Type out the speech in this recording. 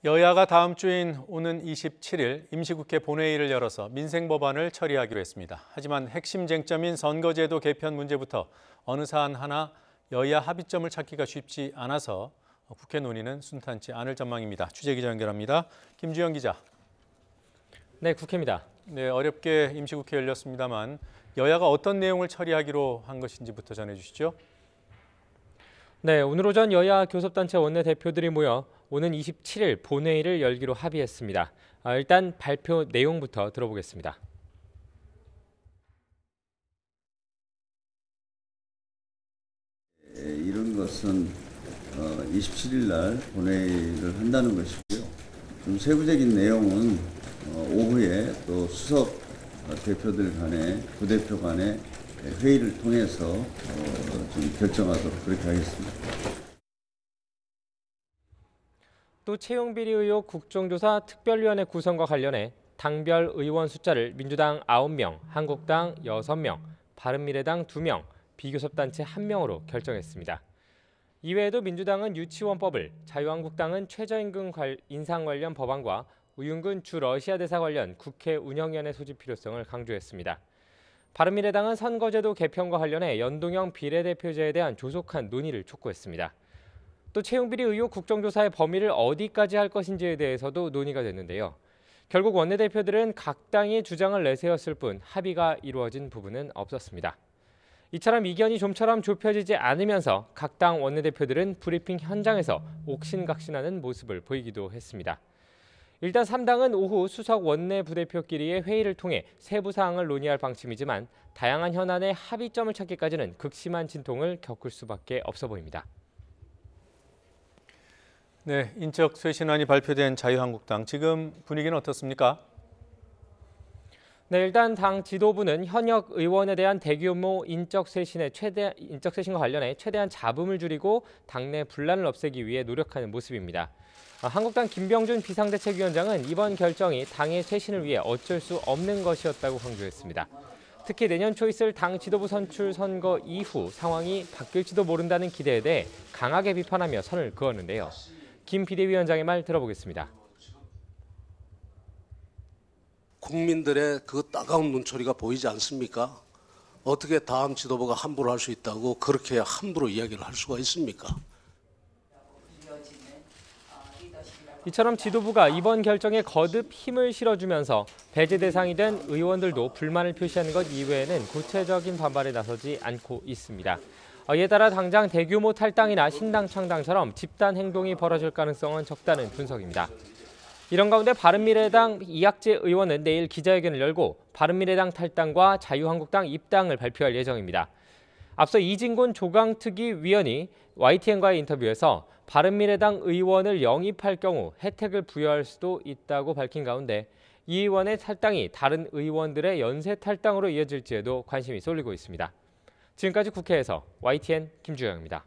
여야가 다음 주인 오는 27일 임시국회 본회의를 열어서 민생법안을 처리하기로 했습니다. 하지만 핵심 쟁점인 선거제도 개편 문제부터 어느 사안 하나 여야 합의점을 찾기가 쉽지 않아서 국회 논의는 순탄치 않을 전망입니다. 취재기자 연결합니다. 김주영 기자. 네, 국회입니다. 네, 어렵게 임시국회 열렸습니다만 여야가 어떤 내용을 처리하기로 한 것인지부터 전해주시죠. 네, 오늘 오전 여야 교섭단체 원내대표들이 모여 오는 27일 본회의를 열기로 합의했습니다. 일단 발표 내용부터 들어보겠습니다. 이런 것은 27일 날 본회의를 한다는 것이고요. 좀 세부적인 내용은 오후에 또 수석 대표들 간의 부대표 간의 회의를 통해서 좀 결정하도록 그렇게 하겠습니다. 또 채용비리 의혹 국정조사 특별위원회 구성과 관련해 당별 의원 숫자를 민주당 9명, 한국당 6명, 바른미래당 2명, 비교섭단체 1명으로 결정했습니다. 이외에도 민주당은 유치원법을, 자유한국당은 최저임금 인상 관련 법안과 우윤근 주 러시아 대사 관련 국회 운영위원회 소집 필요성을 강조했습니다. 바른미래당은 선거제도 개편과 관련해 연동형 비례대표제에 대한 조속한 논의를 촉구했습니다. 또 채용비리 의혹 국정조사의 범위를 어디까지 할 것인지에 대해서도 논의가 됐는데요. 결국 원내대표들은 각 당이 주장을 내세웠을 뿐 합의가 이루어진 부분은 없었습니다. 이처럼 이견이 좀처럼 좁혀지지 않으면서 각 당 원내대표들은 브리핑 현장에서 옥신각신하는 모습을 보이기도 했습니다. 일단 3당은 오후 수석 원내 부대표끼리의 회의를 통해 세부 사항을 논의할 방침이지만 다양한 현안의 합의점을 찾기까지는 극심한 진통을 겪을 수밖에 없어 보입니다. 네, 인적 쇄신안이 발표된 자유한국당, 지금 분위기는 어떻습니까? 네, 일단 당 지도부는 현역 의원에 대한 대규모 인적 쇄신과 관련해 최대한 잡음을 줄이고 당내 분란을 없애기 위해 노력하는 모습입니다. 한국당 김병준 비상대책위원장은 이번 결정이 당의 쇄신을 위해 어쩔 수 없는 것이었다고 강조했습니다. 특히 내년 초 있을 당 지도부 선출 선거 이후 상황이 바뀔지도 모른다는 기대에 대해 강하게 비판하며 선을 그었는데요. 김 비대위원장의 말 들어보겠습니다. 국민들의 그 따가운 눈초리가 보이지 않습니까? 어떻게 다음 지도부가 함부로 할 수 있다고 그렇게 함부로 이야기를 할 수가 있습니까? 이처럼 지도부가 이번 결정에 거듭 힘을 실어주면서 배제 대상이 된 의원들도 불만을 표시하는 것 이외에는 구체적인 반발에 나서지 않고 있습니다. 이에 따라 당장 대규모 탈당이나 신당 창당처럼 집단 행동이 벌어질 가능성은 적다는 분석입니다. 이런 가운데 바른미래당 이학재 의원은 내일 기자회견을 열고 바른미래당 탈당과 자유한국당 입당을 발표할 예정입니다. 앞서 이진곤 조강특위 위원이 YTN과의 인터뷰에서 바른미래당 의원을 영입할 경우 혜택을 부여할 수도 있다고 밝힌 가운데 이 의원의 탈당이 다른 의원들의 연쇄 탈당으로 이어질지에도 관심이 쏠리고 있습니다. 지금까지 국회에서 YTN 김주영입니다.